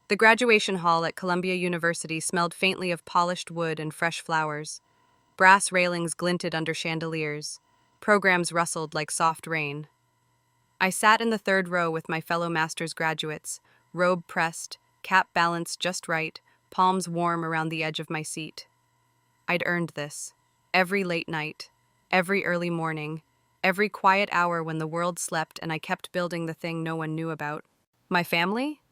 The graduation hall at Columbia University smelled faintly of polished wood and fresh flowers. Brass railings glinted under chandeliers. Programs rustled like soft rain. I sat in the third row with my fellow master's graduates, robe pressed, cap balanced just right, palms warm around the edge of my seat. I'd earned this. Every late night, every early morning, every quiet hour when the world slept and I kept building the thing no one knew about. My family?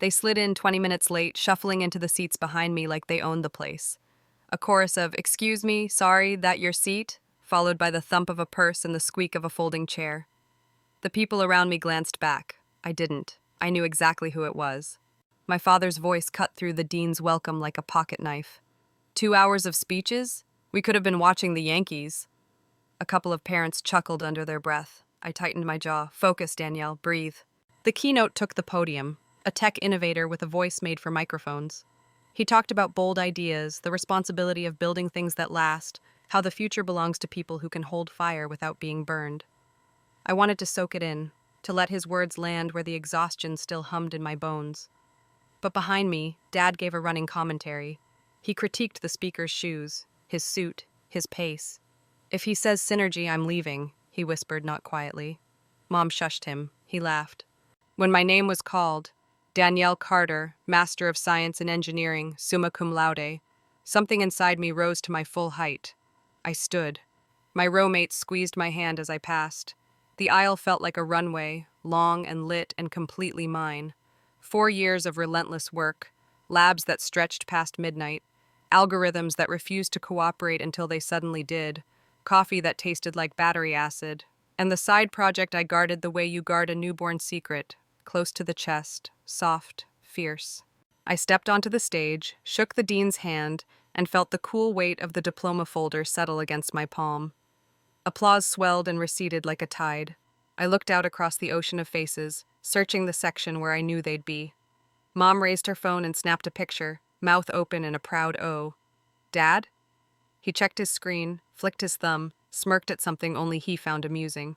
They slid in 20 minutes late, shuffling into the seats behind me like they owned the place. A chorus of, "Excuse me, sorry, that your seat?" followed by the thump of a purse and the squeak of a folding chair. The people around me glanced back. I didn't. I knew exactly who it was. My father's voice cut through the dean's welcome like a pocket knife. 2 hours of speeches? We could have been watching the Yankees. A couple of parents chuckled under their breath. I tightened my jaw. Focus, Danielle. Breathe. The keynote took the podium, a tech innovator with a voice made for microphones. He talked about bold ideas, the responsibility of building things that last, how the future belongs to people who can hold fire without being burned. I wanted to soak it in, to let his words land where the exhaustion still hummed in my bones. But behind me, Dad gave a running commentary. He critiqued the speaker's shoes, his suit, his pace. "If he says synergy, I'm leaving," he whispered not quietly. Mom shushed him. He laughed. When my name was called, Danielle Carter, Master of Science in Engineering, summa cum laude, something inside me rose to my full height. I stood. My rowmates squeezed my hand as I passed. The aisle felt like a runway, long and lit and completely mine. 4 years of relentless work, labs that stretched past midnight, algorithms that refused to cooperate until they suddenly did, coffee that tasted like battery acid, and the side project I guarded the way you guard a newborn secret, close to the chest, soft, fierce. I stepped onto the stage, shook the dean's hand, and felt the cool weight of the diploma folder settle against my palm. Applause swelled and receded like a tide. I looked out across the ocean of faces, searching the section where I knew they'd be. Mom raised her phone and snapped a picture, mouth open in a proud O. "Dad?" He checked his screen, flicked his thumb, smirked at something only he found amusing.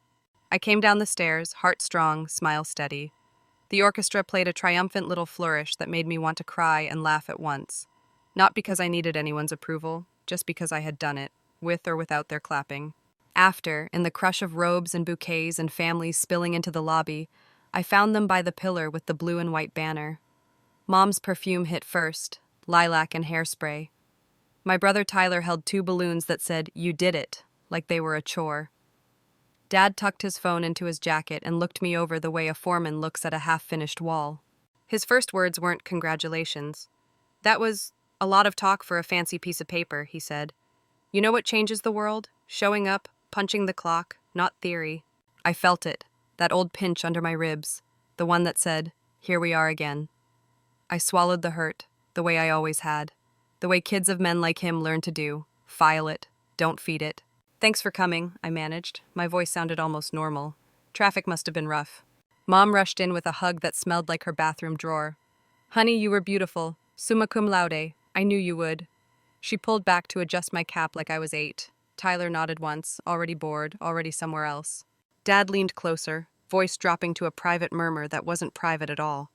I came down the stairs, heart strong, smile steady. The orchestra played a triumphant little flourish that made me want to cry and laugh at once. Not because I needed anyone's approval, just because I had done it, with or without their clapping. After, in the crush of robes and bouquets and families spilling into the lobby, I found them by the pillar with the blue and white banner. Mom's perfume hit first, lilac and hairspray. My brother Tyler held 2 balloons that said, "You did it," like they were a chore. Dad tucked his phone into his jacket and looked me over the way a foreman looks at a half-finished wall. His first words weren't congratulations. "That was a lot of talk for a fancy piece of paper," he said. "You know what changes the world? Showing up, punching the clock, not theory." I felt it, that old pinch under my ribs, the one that said, "Here we are again." I swallowed the hurt, the way I always had, the way kids of men like him learn to do. File it, don't feed it. "Thanks for coming," I managed. My voice sounded almost normal. Traffic must have been rough. Mom rushed in with a hug that smelled like her bathroom drawer. "Honey, you were beautiful. Summa cum laude. I knew you would." She pulled back to adjust my cap like I was 8. Tyler nodded once, already bored, already somewhere else. Dad leaned closer, voice dropping to a private murmur that wasn't private at all.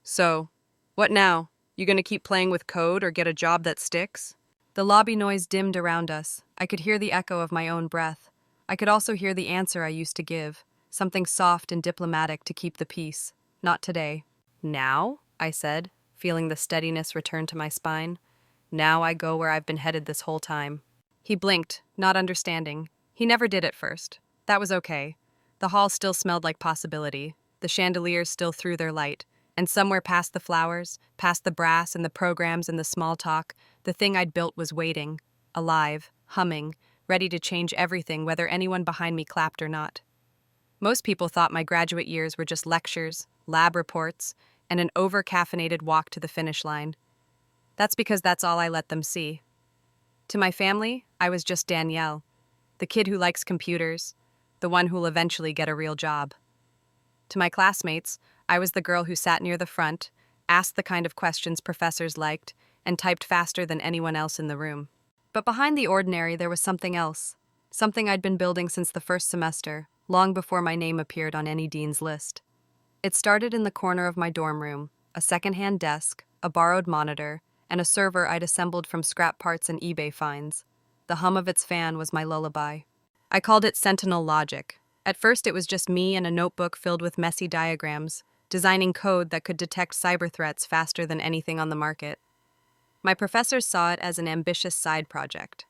"So, what now? You gonna keep playing with code or get a job that sticks?" The lobby noise dimmed around us. I could hear the echo of my own breath. I could also hear the answer I used to give, something soft and diplomatic to keep the peace. "Not today." "Now?" I said, feeling the steadiness return to my spine. "Now I go where I've been headed this whole time." He blinked, not understanding. He never did at first. That was okay. The hall still smelled like possibility. The chandeliers still threw their light. And somewhere past the flowers, past the brass and the programs and the small talk, the thing I'd built was waiting, alive, humming, ready to change everything whether anyone behind me clapped or not. Most people thought my graduate years were just lectures, lab reports, and an over-caffeinated walk to the finish line. That's because that's all I let them see. To my family, I was just Danielle, the kid who likes computers, the one who'll eventually get a real job. To my classmates, I was the girl who sat near the front, asked the kind of questions professors liked, and typed faster than anyone else in the room. But behind the ordinary, there was something else, something I'd been building since the first semester, long before my name appeared on any dean's list. It started in the corner of my dorm room, a secondhand desk, a borrowed monitor, and a server I'd assembled from scrap parts and eBay finds. The hum of its fan was my lullaby. I called it Sentinel Logic. At first, it was just me and a notebook filled with messy diagrams, designing code that could detect cyber threats faster than anything on the market. My professors saw it as an ambitious side project.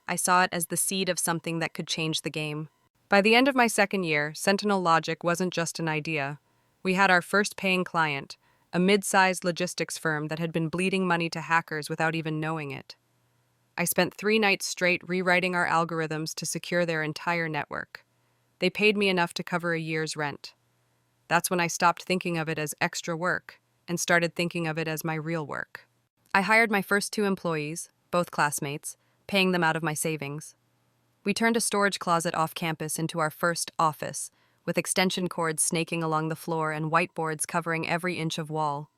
I saw it as the seed of something that could change the game. By the end of my second year, Sentinel Logic wasn't just an idea. We had our first paying client, a mid-sized logistics firm that had been bleeding money to hackers without even knowing it. I spent 3 nights straight rewriting our algorithms to secure their entire network. They paid me enough to cover a year's rent. That's when I stopped thinking of it as extra work and started thinking of it as my real work. I hired my first 2 employees, both classmates, paying them out of my savings. We turned a storage closet off campus into our first office, with extension cords snaking along the floor and whiteboards covering every inch of wall.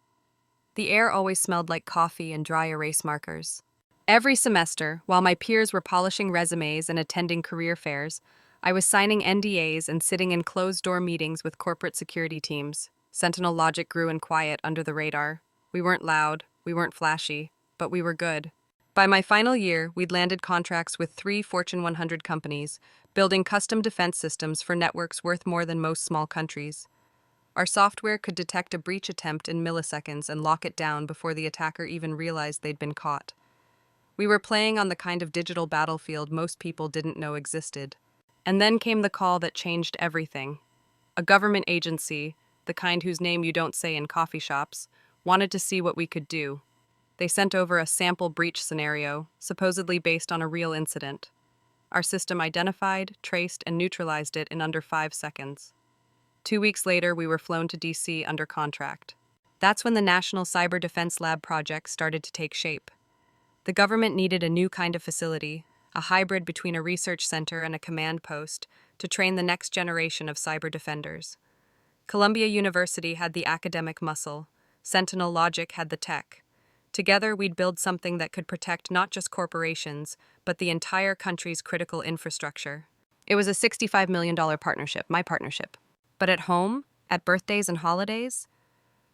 The air always smelled like coffee and dry erase markers. Every semester, while my peers were polishing resumes and attending career fairs, I was signing NDAs and sitting in closed-door meetings with corporate security teams. Sentinel Logic grew in quiet under the radar. We weren't loud, we weren't flashy, but we were good. By my final year, we'd landed contracts with 3 Fortune 100 companies, building custom defense systems for networks worth more than most small countries. Our software could detect a breach attempt in milliseconds and lock it down before the attacker even realized they'd been caught. We were playing on the kind of digital battlefield most people didn't know existed. And then came the call that changed everything. A government agency, the kind whose name you don't say in coffee shops, wanted to see what we could do. They sent over a sample breach scenario, supposedly based on a real incident. Our system identified, traced, and neutralized it in under 5 seconds. 2 weeks later, we were flown to DC under contract. That's when the National Cyber Defense Lab project started to take shape. The government needed a new kind of facility, a hybrid between a research center and a command post, to train the next generation of cyber defenders. Columbia University had the academic muscle. Sentinel Logic had the tech. Together, we'd build something that could protect not just corporations, but the entire country's critical infrastructure. It was a $65 million partnership, my partnership. But at home, at birthdays and holidays,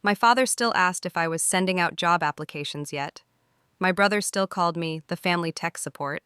my father still asked if I was sending out job applications yet. My brother still called me the family tech support.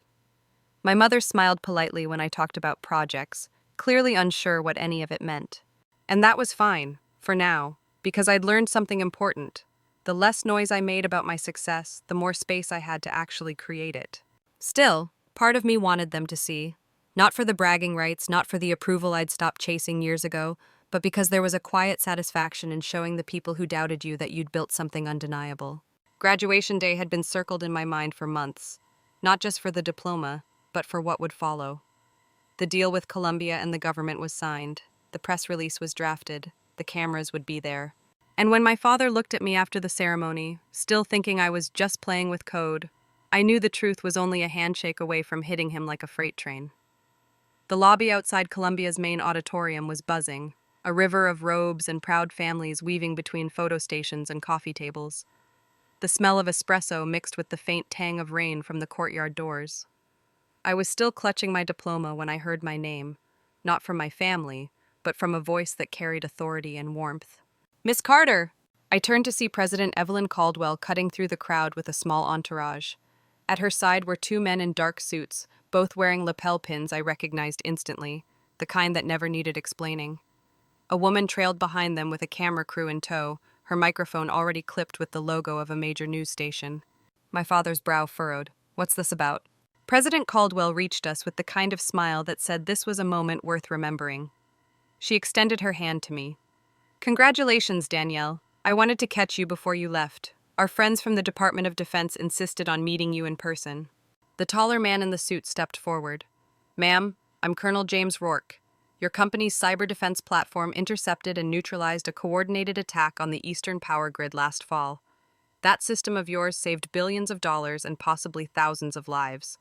My mother smiled politely when I talked about projects, clearly unsure what any of it meant. And that was fine, for now, because I'd learned something important. The less noise I made about my success, the more space I had to actually create it. Still, part of me wanted them to see. Not for the bragging rights, not for the approval I'd stopped chasing years ago, but because there was a quiet satisfaction in showing the people who doubted you that you'd built something undeniable. Graduation day had been circled in my mind for months, not just for the diploma, but for what would follow. The deal with Columbia and the government was signed. The press release was drafted. The cameras would be there. And when my father looked at me after the ceremony, still thinking I was just playing with code, I knew the truth was only a handshake away from hitting him like a freight train. The lobby outside Columbia's main auditorium was buzzing, a river of robes and proud families weaving between photo stations and coffee tables. The smell of espresso mixed with the faint tang of rain from the courtyard doors. I was still clutching my diploma when I heard my name, not from my family, but from a voice that carried authority and warmth. "Miss Carter!" I turned to see President Evelyn Caldwell cutting through the crowd with a small entourage. At her side were 2 men in dark suits, both wearing lapel pins I recognized instantly, the kind that never needed explaining. A woman trailed behind them with a camera crew in tow, her microphone already clipped with the logo of a major news station. My father's brow furrowed. "What's this about?" President Caldwell reached us with the kind of smile that said this was a moment worth remembering. She extended her hand to me. "Congratulations, Danielle. I wanted to catch you before you left. Our friends from the Department of Defense insisted on meeting you in person." The taller man in the suit stepped forward. "Ma'am, I'm Colonel James Rourke. Your company's cyber defense platform intercepted and neutralized a coordinated attack on the Eastern power grid last fall. That system of yours saved billions of dollars and possibly thousands of lives."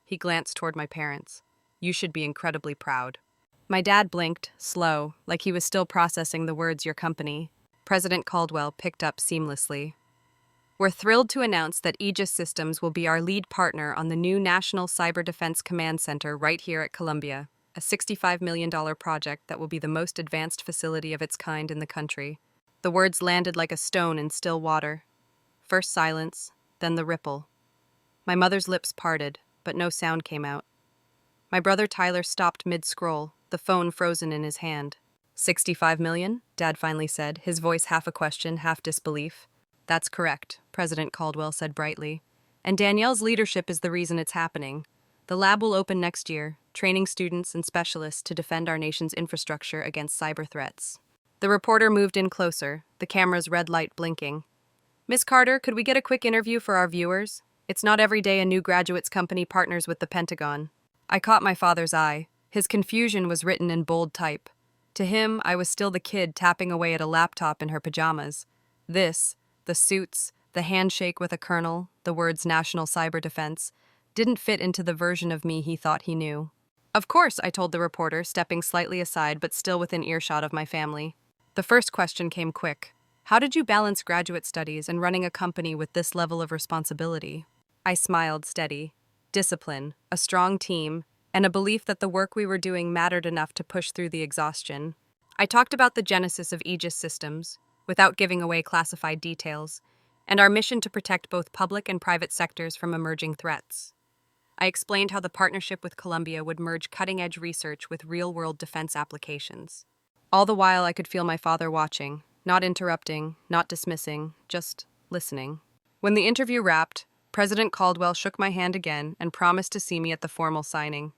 He glanced toward my parents. "You should be incredibly proud." My dad blinked, slow, like he was still processing the words "your company." President Caldwell picked up seamlessly. "We're thrilled to announce that Aegis Systems will be our lead partner on the new National Cyber Defense Command Center right here at Columbia, a $65 million project that will be the most advanced facility of its kind in the country." The words landed like a stone in still water. First silence, then the ripple. My mother's lips parted, but no sound came out. My brother Tyler stopped mid-scroll, the phone frozen in his hand. 65 million? Dad finally said, his voice half a question, half disbelief. That's correct, President Caldwell said brightly. And Danielle's leadership is the reason it's happening. The lab will open next year, training students and specialists to defend our nation's infrastructure against cyber threats. The reporter moved in closer, the camera's red light blinking. Miss Carter, could we get a quick interview for our viewers? It's not every day a new graduates company partners with the Pentagon. I caught my father's eye. His confusion was written in bold type. To him, I was still the kid tapping away at a laptop in her pajamas. This, the suits, the handshake with a colonel, the words National Cyber Defense, didn't fit into the version of me he thought he knew. Of course, I told the reporter, stepping slightly aside but still within earshot of my family. The first question came quick. How did you balance graduate studies and running a company with this level of responsibility? I smiled, steady. Discipline, a strong team, and a belief that the work we were doing mattered enough to push through the exhaustion. I talked about the genesis of Aegis systems, without giving away classified details, and our mission to protect both public and private sectors from emerging threats. I explained how the partnership with Columbia would merge cutting-edge research with real-world defense applications. All the while, I could feel my father watching, not interrupting, not dismissing, just listening. When the interview wrapped, President Caldwell shook my hand again and promised to see me at the formal signing.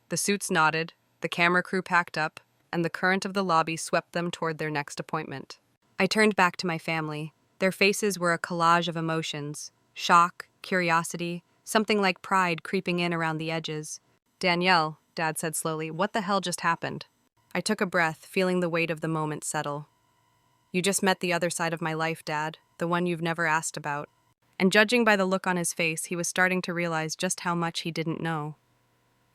The suits nodded, the camera crew packed up, and the current of the lobby swept them toward their next appointment. I turned back to my family. Their faces were a collage of emotions: shock, curiosity, something like pride creeping in around the edges. Danielle, Dad said slowly, what the hell just happened? I took a breath, feeling the weight of the moment settle. You just met the other side of my life, Dad, the one you've never asked about. And judging by the look on his face, he was starting to realize just how much he didn't know.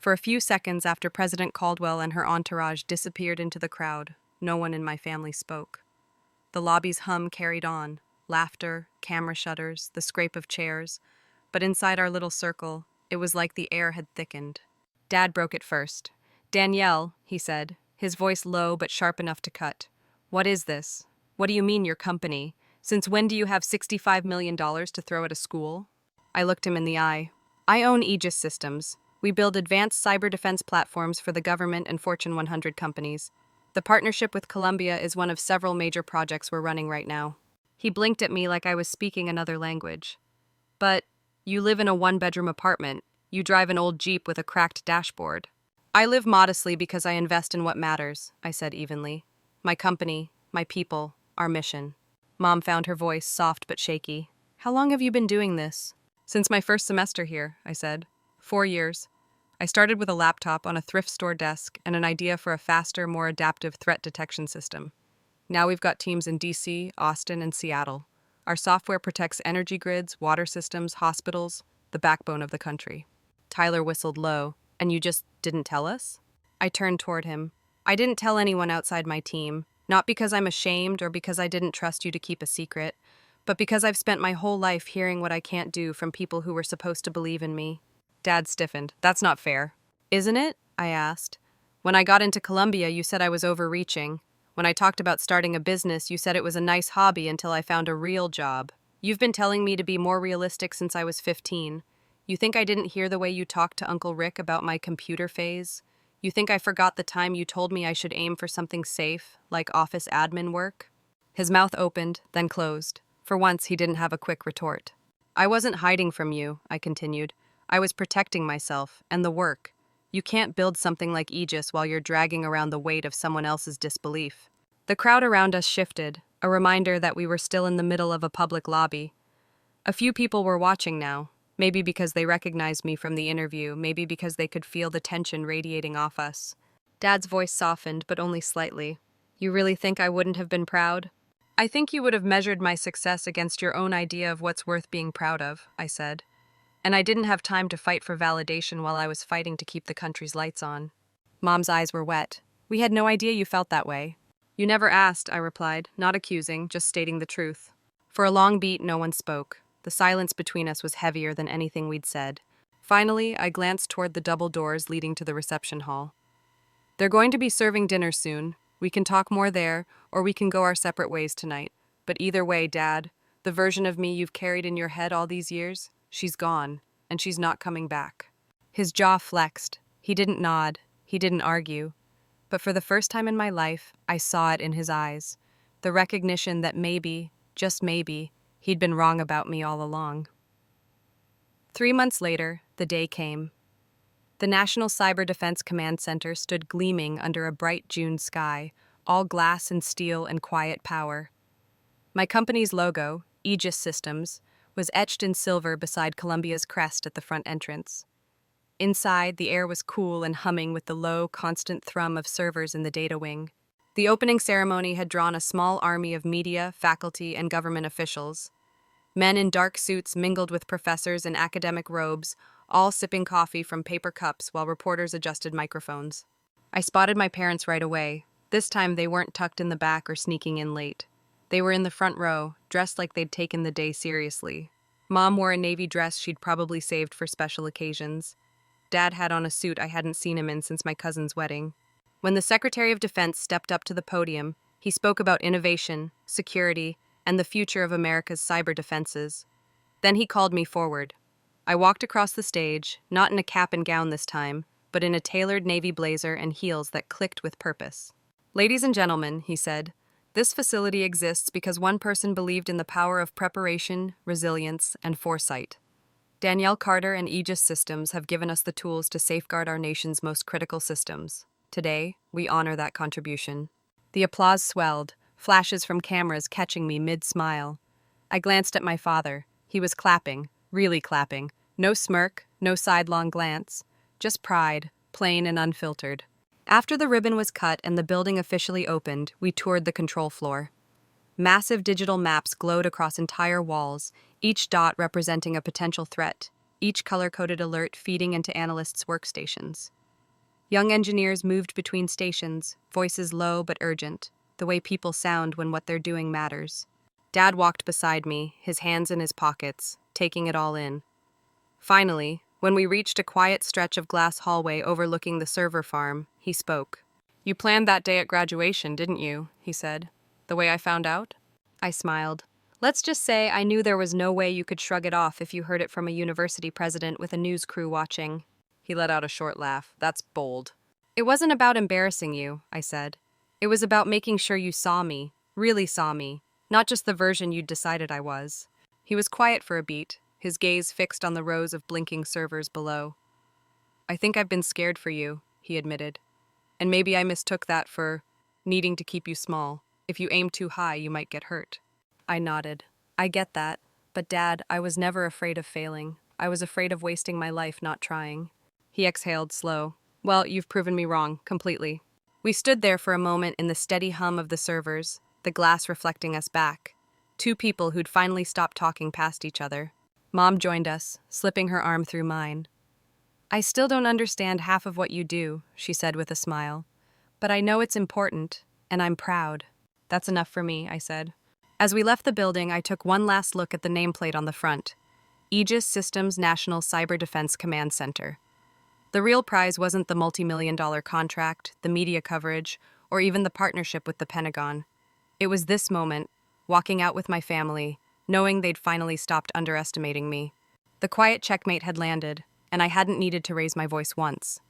For a few seconds after President Caldwell and her entourage disappeared into the crowd, no one in my family spoke. The lobby's hum carried on, laughter, camera shutters, the scrape of chairs, but inside our little circle, it was like the air had thickened. Dad broke it first. Danielle, he said, his voice low but sharp enough to cut. What is this? What do you mean your company? Since when do you have $65 million to throw at a school? I looked him in the eye. I own Aegis Systems. We build advanced cyber defense platforms for the government and Fortune 100 companies. The partnership with Columbia is one of several major projects we're running right now. He blinked at me like I was speaking another language. But you live in a one-bedroom apartment. You drive an old Jeep with a cracked dashboard. I live modestly because I invest in what matters, I said evenly. My company, my people, our mission. Mom found her voice soft but shaky. How long have you been doing this? Since my first semester here, I said. 4 years. I started with a laptop on a thrift store desk and an idea for a faster, more adaptive threat detection system. Now we've got teams in DC, Austin, and Seattle. Our software protects energy grids, water systems, hospitals, the backbone of the country. Tyler whistled low. And you just didn't tell us? I turned toward him. I didn't tell anyone outside my team, not because I'm ashamed or because I didn't trust you to keep a secret, but because I've spent my whole life hearing what I can't do from people who were supposed to believe in me. Dad stiffened. That's not fair. Isn't it? I asked. When I got into Columbia, you said I was overreaching. When I talked about starting a business, you said it was a nice hobby until I found a real job. You've been telling me to be more realistic since I was 15. You think I didn't hear the way you talked to Uncle Rick about my computer phase? You think I forgot the time you told me I should aim for something safe, like office admin work? His mouth opened, then closed. For once, he didn't have a quick retort. I wasn't hiding from you, I continued. I was protecting myself, and the work. You can't build something like Aegis while you're dragging around the weight of someone else's disbelief. The crowd around us shifted, a reminder that we were still in the middle of a public lobby. A few people were watching now. Maybe because they recognized me from the interview, maybe because they could feel the tension radiating off us. Dad's voice softened, but only slightly. You really think I wouldn't have been proud? I think you would have measured my success against your own idea of what's worth being proud of, I said. And I didn't have time to fight for validation while I was fighting to keep the country's lights on. Mom's eyes were wet. We had no idea you felt that way. You never asked, I replied, not accusing, just stating the truth. For a long beat, no one spoke. The silence between us was heavier than anything we'd said. Finally, I glanced toward the double doors leading to the reception hall. They're going to be serving dinner soon. We can talk more there, or we can go our separate ways tonight. But either way, Dad, the version of me you've carried in your head all these years, she's gone, and she's not coming back." His jaw flexed. He didn't nod. He didn't argue. But for the first time in my life, I saw it in his eyes. The recognition that maybe, just maybe, he'd been wrong about me all along. 3 months later, the day came. The National Cyber Defense Command Center stood gleaming under a bright June sky, all glass and steel and quiet power. My company's logo, Aegis Systems, was etched in silver beside Columbia's crest at the front entrance. Inside, the air was cool and humming with the low, constant thrum of servers in the data wing. The opening ceremony had drawn a small army of media, faculty, and government officials. Men in dark suits mingled with professors in academic robes, all sipping coffee from paper cups while reporters adjusted microphones. I spotted my parents right away. This time they weren't tucked in the back or sneaking in late. They were in the front row, dressed like they'd taken the day seriously. Mom wore a navy dress she'd probably saved for special occasions. Dad had on a suit I hadn't seen him in since my cousin's wedding. When the Secretary of Defense stepped up to the podium, he spoke about innovation, security, and the future of America's cyber defenses. Then he called me forward. I walked across the stage, not in a cap and gown this time, but in a tailored navy blazer and heels that clicked with purpose. "Ladies and gentlemen," he said, "this facility exists because one person believed in the power of preparation, resilience, and foresight. Danielle Carter and Aegis Systems have given us the tools to safeguard our nation's most critical systems. Today, we honor that contribution." The applause swelled, flashes from cameras catching me mid-smile. I glanced at my father. He was clapping, really clapping. No smirk, no sidelong glance. Just pride, plain and unfiltered. After the ribbon was cut and the building officially opened, we toured the control floor. Massive digital maps glowed across entire walls, each dot representing a potential threat, each color-coded alert feeding into analysts' workstations. Young engineers moved between stations, voices low but urgent, the way people sound when what they're doing matters. Dad walked beside me, his hands in his pockets, taking it all in. Finally, when we reached a quiet stretch of glass hallway overlooking the server farm, he spoke. "You planned that day at graduation, didn't you?" he said. "The way I found out?" I smiled. "Let's just say I knew there was no way you could shrug it off if you heard it from a university president with a news crew watching." He let out a short laugh. "That's bold." "It wasn't about embarrassing you," I said. "It was about making sure you saw me, really saw me, not just the version you'd decided I was." He was quiet for a beat, his gaze fixed on the rows of blinking servers below. "I think I've been scared for you," he admitted. "And maybe I mistook that for needing to keep you small. If you aim too high, you might get hurt." I nodded. "I get that. But Dad, I was never afraid of failing. I was afraid of wasting my life not trying." He exhaled slow. "Well, you've proven me wrong, completely." We stood there for a moment in the steady hum of the servers, the glass reflecting us back. Two people who'd finally stopped talking past each other. Mom joined us, slipping her arm through mine. "I still don't understand half of what you do," she said with a smile. "But I know it's important, and I'm proud." "That's enough for me," I said. As we left the building, I took one last look at the nameplate on the front. Aegis Systems National Cyber Defense Command Center. The real prize wasn't the multimillion-dollar contract, the media coverage, or even the partnership with the Pentagon. It was this moment, walking out with my family, knowing they'd finally stopped underestimating me. The quiet checkmate had landed, and I hadn't needed to raise my voice once.